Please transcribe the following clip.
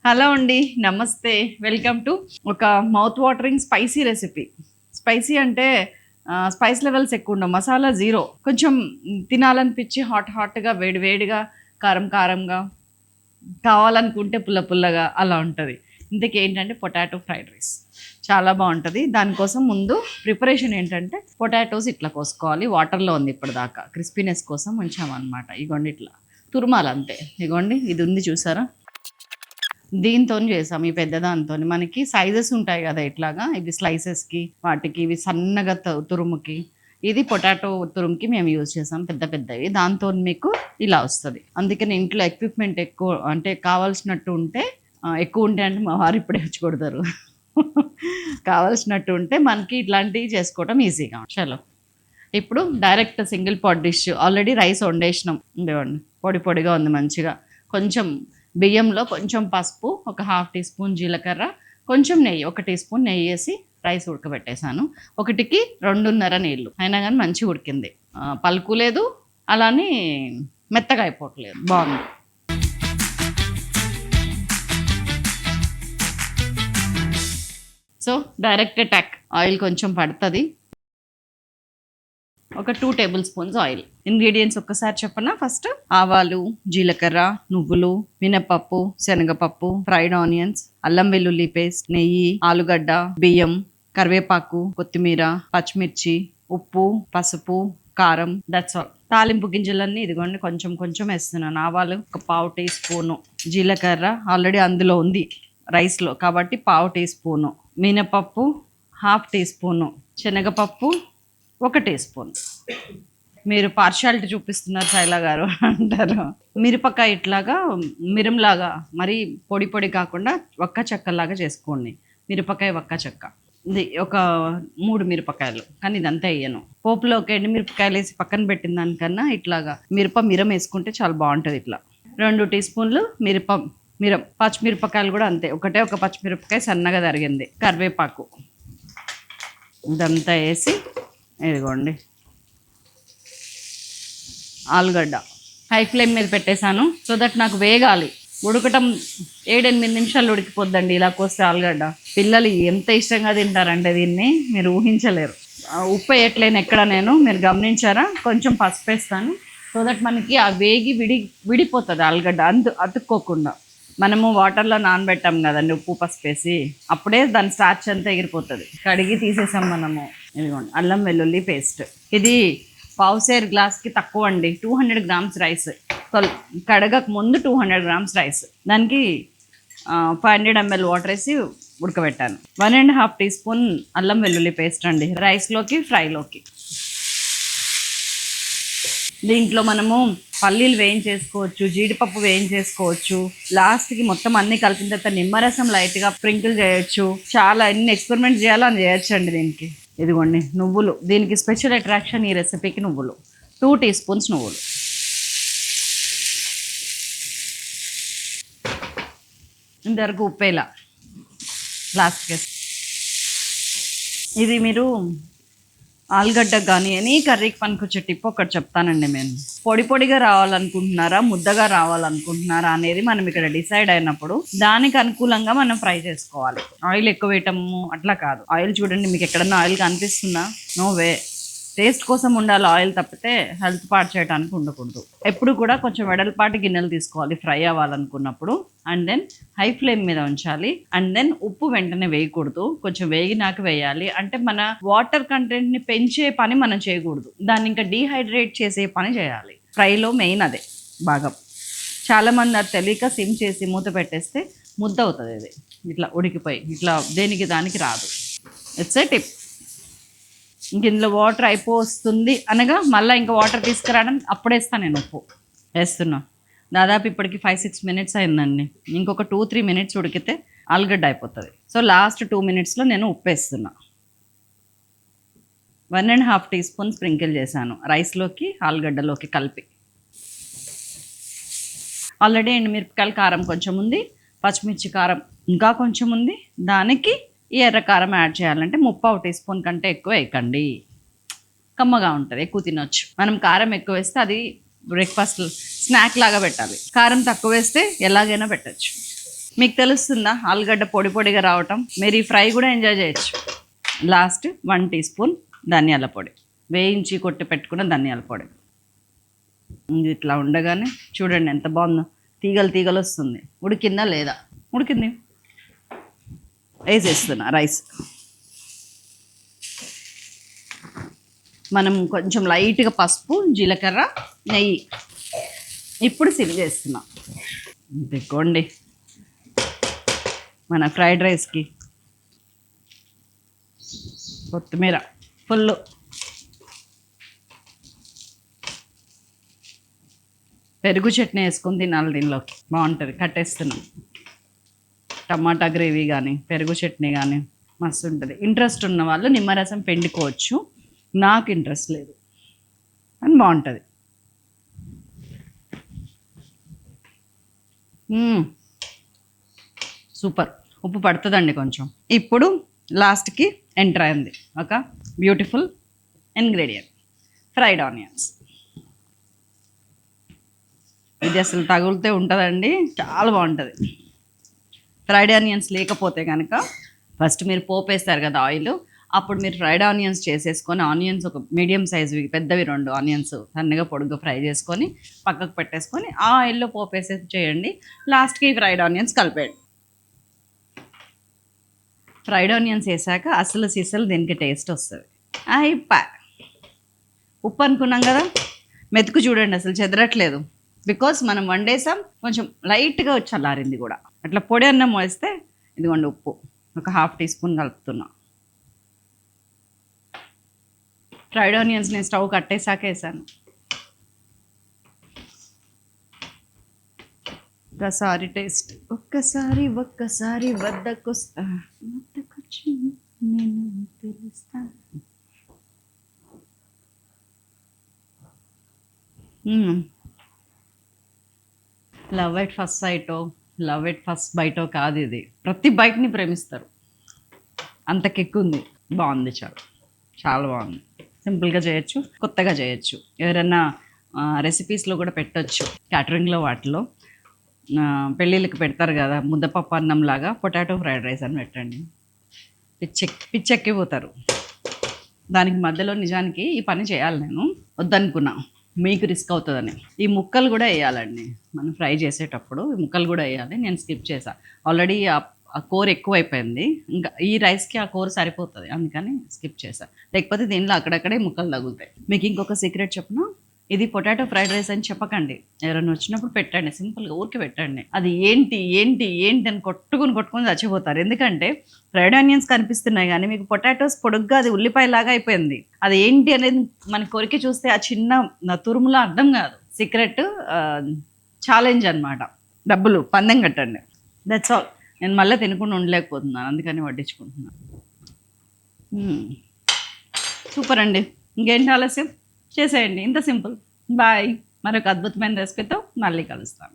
Hello అండి, నమస్తే. Welcome to ఒక mouth watering spicy recipe. Spicy అంటే స్పైస్ లెవెల్స్ ఎక్కువ ఉండవు, మసాలా జీరో. కొంచెం తినాలనిపించి హాట్గా వేడిగా కారం కారంగా కావాలనుకుంటే పుల్ల పుల్లగా అలా ఉంటుంది. ఇంతకీ ఏంటంటే పొటాటో ఫ్రైడ్ రైస్ చాలా బాగుంటుంది. దానికోసం ముందు ప్రిపరేషన్ ఏంటంటే పొటాటోస్ ఇట్లా కోసుకోవాలి. వాటర్లో ఉంది ఇప్పటిదాకా, క్రిస్పీనెస్ కోసం ఉంచామన్నమాట. ఇగోండి ఇట్లా తురుమాలి అంతే. ఇగోండి ఇది ఉంది చూసారా, దీంతో చేసాం. ఈ పెద్ద దాంతో మనకి సైజెస్ ఉంటాయి కదా ఇట్లాగా, ఇవి స్లైసెస్కి వాటికి, ఇవి సన్నగా తురుముకి. ఇది పొటాటో తురుముకి మేము యూజ్ చేసాం, పెద్ద పెద్దవి. దాంతో మీకు ఇలా వస్తుంది. అందుకని ఇంట్లో ఎక్విప్మెంట్ ఎక్కువ అంటే కావాల్సినట్టు ఉంటే, ఎక్కువ ఉంటే అంటే మా వారు ఇప్పుడే వచ్చి కొడతారు. కావాల్సినట్టు ఉంటే మనకి ఇట్లాంటివి చేసుకోవటం ఈజీగా. చలో ఇప్పుడు direct single pot dish. Already rice వండేసినాం, ఇవ్వండి పొడి పొడిగా ఉంది మంచిగా. కొంచెం బియ్యంలో కొంచెం పసుపు, ఒక హాఫ్ టీ స్పూన్ జీలకర్ర, కొంచెం నెయ్యి, 1 టీ స్పూన్ నెయ్యి వేసి రైస్ ఉడకబెట్టేశాను. 1కి 2.5 నీళ్ళు అయినా కానీ మంచిగా ఉడికింది. పలుకు లేదు, అలానే మెత్తగా అయిపోవట్లేదు, బాగుంది. So direct attack. ఆయిల్ కొంచెం పడుతుంది, ఒక 2 టేబుల్ స్పూన్స్ ఆయిల్. ఇంగ్రీడియంట్స్ ఒక్కసారి చెప్పనా? ఫస్ట్ ఆవాలు, జీలకర్ర, నువ్వులు, మినపప్పు, శనగపప్పు, ఫ్రైడ్ ఆనియన్స్, అల్లం వెల్లుల్లి పేస్ట్, నెయ్యి, ఆలుగడ్డ, బియ్యం, కరివేపాకు, కొత్తిమీర, పచ్చిమిర్చి, ఉప్పు, పసుపు, కారం. That's all. తాలింపు గింజలన్నీ ఇదిగోండి కొంచెం కొంచెం వేస్తున్నాను. ఆవాలు ఒక 1/2 టీ స్పూను, జీలకర్ర ఆల్రెడీ అందులో ఉంది రైస్లో కాబట్టి 1/2 టీ స్పూను, మినపప్పు 1/2 టీ స్పూను, శనగపప్పు 1 టీ స్పూన్. మీరు పార్షాలిటీ చూపిస్తున్నారు శైలా గారు అంటారు. మిరపకాయ ఇట్లాగా మిరంలాగా, మరీ పొడి పొడి కాకుండా వక్క చెక్కలాగా చేసుకోండి. మిరపకాయ వక్క చెక్క. ఇది ఒక 3 మిరపకాయలు, కానీ ఇదంతా వేయను. పోపులోకి ఎండు మిరపకాయలు వేసి పక్కన పెట్టిన దానికన్నా ఇట్లాగా మిరం వేసుకుంటే చాలా బాగుంటుంది. ఇట్లా 2 టీ స్పూన్లు మిరం. పచ్చిమిరపకాయలు కూడా అంతే, ఒక పచ్చిమిరపకాయ సన్నగా తరిగింది, కరివేపాకు, ఇదంతా వేసి ఇదిగోండి. ఆలుగడ్డ హై ఫ్లేమ్ మీద పెట్టేశాను, సో దట్ నాకు వేగాలి. ఉడకటం 7-8 నిమిషాలు ఉడికిపోద్దండి ఇలా కోస్తే ఆలుగడ్డ. పిల్లలు ఎంత ఇష్టంగా తింటారంటే దీన్ని మీరు ఊహించలేరు. ఉప్పు వేయట్లేను ఎక్కడ నేను, మీరు గమనించారా? కొంచెం పసుపు వేస్తాను, సో దట్ మనకి ఆ వేగి విడిపోతుంది ఆలుగడ్డ, అతుక్కోకుండా. మనము వాటర్లో నానబెట్టాం కదండి ఉప్పు పసుపు వేసి, అప్పుడే దాని స్టార్చ్ అంతా ఎగిరిపోతుంది. కడిగి తీసేసాం మనము. ఇదిగోండి అల్లం వెల్లుల్లి పేస్ట్. ఇది పావుసేరు గ్లాస్కి తక్కువ అండి, 200 గ్రామ్స్ రైస్. కడగక ముందు 200 గ్రామ్స్ రైస్, దానికి 500 ml వాటర్ వేసి ఉడకబెట్టాను. 1.5 టీ స్పూన్ అల్లం వెల్లుల్లి పేస్ట్ అండి, రైస్లోకి ఫ్రైలోకి. దీంట్లో మనము పల్లీలు వేయించేసుకోవచ్చు, జీడిపప్పు వేయించేసుకోవచ్చు. లాస్ట్కి మొత్తం అన్నీ కలిపిన తర్వాత నిమ్మరసం లైట్గా స్ప్రింకిల్ చేయొచ్చు. చాలా ఎన్ని ఎక్స్పెరిమెంట్ చేయాలో అని చేయొచ్చు అండి దీనికి. ఇదిగోండి నువ్వులు, దీనికి స్పెషల్ అట్రాక్షన్ ఈ రెసిపీకి నువ్వులు. 2 టీ స్పూన్స్ నువ్వులు. ఇంతవరకు ఉప్పేలా లాస్ట్కి. ఇది మీరు ఆలుగడ్డ కానీ ఎనీ కర్రీకి పనికొచ్చే టిప్ ఒకటి చెప్తానండి. నేను పొడి పొడిగా రావాలనుకుంటున్నారా, ముద్దగా రావాలనుకుంటున్నారా అనేది మనం ఇక్కడ డిసైడ్ అయినప్పుడు దానికి అనుకూలంగా మనం ఫ్రై చేసుకోవాలి. ఆయిల్ ఎక్కువ వేయటము అట్లా కాదు. ఆయిల్ చూడండి, మీకు ఎక్కడన్నా ఆయిల్ కనిపిస్తుందా? No way. టేస్ట్ కోసం ఉండాలి ఆయిల్, తప్పితే హెల్త్ పాడు చేయడానికి ఉండకూడదు. ఎప్పుడు కూడా కొంచెం వెడల్పాటి గిన్నెలు తీసుకోవాలి ఫ్రై అవ్వాలనుకున్నప్పుడు. అండ్ దెన్ హై ఫ్లేమ్ మీద ఉంచాలి. అండ్ దెన్ ఉప్పు వెంటనే వేయకూడదు, కొంచెం వేగినాక వేయాలి. అంటే మన వాటర్ కంటెంట్ని పెంచే పని మనం చేయకూడదు, దాన్ని ఇంకా డీహైడ్రేట్ చేసే పని చేయాలి. ఫ్రైలో మెయిన్ అదే భాగం. చాలామంది అది తెలియక సిమ్ చేసి మూత పెట్టేస్తే ముద్ద అవుతుంది. ఇది ఇట్లా ఉడికిపోయి ఇట్లా దేనికి దానికి రాదు. It's a tip. ఇంక ఇందులో వాటర్ అయిపోతుంది అనగా మళ్ళీ ఇంకా వాటర్ తీసుకురావడం అప్పుడేస్తాను నేను. ఉప్పు వేస్తున్నా. దాదాపు ఇప్పటికి 5-6 మినిట్స్ అయిందండి. ఇంకొక 2-3 మినిట్స్ ఉడికితే ఆలుగడ్డ అయిపోతుంది. సో లాస్ట్ 2 మినిట్స్లో నేను ఉప్పు వేస్తున్నా. 1.5 టీ స్పూన్ స్ప్రింకిల్ చేశాను రైస్లోకి, ఆలుగడ్డలోకి కలిపి. ఆల్రెడీ ఎండుమిరపకాయల కారం కొంచెం ఉంది, పచ్చిమిర్చి కారం ఇంకా కొంచెం ఉంది. దానికి ఈ ఎర్రకారం యాడ్ చేయాలంటే 3/4 టీ స్పూన్ కంటే ఎక్కువ వేయకండి, కమ్మగా ఉంటుంది, ఎక్కువ తినొచ్చు. మనం కారం ఎక్కువ వేస్తే అది బ్రేక్ఫాస్ట్ స్నాక్ లాగా పెట్టాలి. కారం తక్కువ వేస్తే ఎలాగైనా పెట్టచ్చు. మీకు తెలుస్తుందా ఆలుగడ్డ పొడి పొడిగా రావటం? మీరు ఈ ఫ్రై కూడా ఎంజాయ్ చేయొచ్చు. లాస్ట్ 1 టీ స్పూన్ ధనియాల పొడి, వేయించి కొట్టి పెట్టుకున్న ధనియాల పొడి. ఇది ఇట్లా ఉండగానే చూడండి ఎంత బాగుందో, తీగలు తీగలు వస్తుంది. ఉడికిందా లేదా? ఉడికింది. వేసేస్తున్నా రైస్. మనం కొంచెం లైట్గా పసుపు, జీలకర్ర, నెయ్యి. ఇప్పుడు సిమ్ చేస్తున్నాం. ఇంకోండి మన ఫ్రైడ్ రైస్కి కొత్తిమీర ఫుల్. పెరుగు చట్నీ వేసుకొని తినాలి, దీనిలోకి బాగుంటుంది. కట్టేస్తున్నాం. టమాటా గ్రేవీ కానీ పెరుగు చట్నీ కానీ మస్తు ఉంటుంది. ఇంట్రెస్ట్ ఉన్న వాళ్ళు నిమ్మరసం పిండుకోవచ్చు, నాకు ఇంట్రెస్ట్ లేదు అని బాగుంటుంది. సూపర్. ఉప్పు పడుతుందండి కొంచెం. ఇప్పుడు లాస్ట్కి ఎంటర్ అయింది ఒక బ్యూటిఫుల్ ఇంగ్రీడియంట్, ఫ్రైడ్ ఆనియన్స్. ఇది అసలు తగులుతే ఉంటుందండి, చాలా బాగుంటుంది. ఫ్రైడ్ ఆనియన్స్ లేకపోతే కనుక ఫస్ట్ మీరు పోపు వేస్తారు కదా ఆయిల్, అప్పుడు మీరు ఫ్రైడ్ ఆనియన్స్ చేసేసుకొని, ఆనియన్స్ ఒక మీడియం సైజువి పెద్దవి 2 ఆనియన్స్ సన్నగా పొడుగ్గా ఫ్రై చేసుకొని పక్కకు పెట్టేసుకొని ఆ ఆయిల్లో పోపు వేసేసి చేయండి. లాస్ట్కి ఫ్రైడ్ ఆనియన్స్ కలిపేయండి. ఫ్రైడ్ ఆనియన్స్ వేసాక అసలు సిసలు దీనికి టేస్ట్ వస్తుంది. ఉప్పు అనుకున్నాం కదా, మెతుకు చూడండి అసలు చెదరట్లేదు. బికాస్ మనం వండేసాం, కొంచెం లైట్గా చల్లారింది కూడా. అట్లా పొడి అన్నం వేస్తే ఇదిగోండి ఉప్పు ఒక 1/2 టీ స్పూన్ కలుపుతున్నా. ఫ్రైడ్ ఆనియన్స్ నేను స్టవ్ కట్టేసాక వేసాను. ఒక్కసారి టేస్ట్, ఒక్కసారి వద్దకొస్తా, వద్దకొచ్చి నేను తెలుస్తా. లవ్ ఎట్ ఫస్ట్ సైటో, లవ్ ఎట్ ఫస్ట్ బైటో కాదు ఇది. ప్రతి బైట్ని ప్రేమిస్తారు, అంత కిక్ ఉంది. బాగుంది, చాలా బాగుంది. సింపుల్గా చేయొచ్చు, కొత్తగా చేయొచ్చు. ఎవరైనా రెసిపీస్లో కూడా పెట్టచ్చు, క్యాటరింగ్లో వాటిలో. పెళ్ళిళ్ళకి పెడతారు కదా, ముద్దపప్పు అన్నం లాగా పొటాటో ఫ్రైడ్ రైస్ అని పెట్టండి, పిచ్చెక్కిపోతారు. దానికి మధ్యలో నిజానికి ఈ పని చేయాలి, నేను వద్దనుకున్నా, మీకు రిస్క్ అవుతుందని. ఈ ముక్కలు కూడా వేయాలండి మనం ఫ్రై చేసేటప్పుడు, ఈ ముక్కలు కూడా వేయాలి. నేను స్కిప్ చేశాను ఆల్రెడీ. ఆ కూర ఎక్కువ అయిపోయింది, ఇంకా ఈ రైస్కి ఆ కూర సరిపోతుంది, అందుకని స్కిప్ చేశాను. లేకపోతే దీనిలో అక్కడక్కడే ముక్కలు తగులుతాయి. మీకు ఇంకొక సీక్రెట్ చెప్పిన, ఇది పొటాటో ఫ్రైడ్ రైస్ అని చెప్పకండి. ఎవరైనా వచ్చినప్పుడు పెట్టండి, సింపుల్గా ఊరికి పెట్టండి. అది ఏంటి ఏంటి ఏంటి అని కొట్టుకొని చచ్చిపోతారు. ఎందుకంటే ఫ్రైడ్ ఆనియన్స్ కనిపిస్తున్నాయి కానీ మీకు పొటాటోస్ పొడుగ్గా అది ఉల్లిపాయలాగా అయిపోయింది. అది ఏంటి అనేది మన కొరికి చూస్తే ఆ చిన్న తురుములో అర్థం కాదు. సీక్రెట్ ఛాలెంజ్ అనమాట. డబ్బులు పందెం కట్టండి, దట్స్ ఆల్. నేను మళ్ళీ తినకుండా ఉండలేకపోతున్నాను, అందుకని వడ్డించుకుంటున్నాను. సూపర్ అండి. ఇంకేంటి ఆలస్యం, చేసేయండి, ఇంత సింపుల్. బాయ్. మరొక అద్భుతమైన రెసిపీతో మళ్ళీ కలుస్తాను.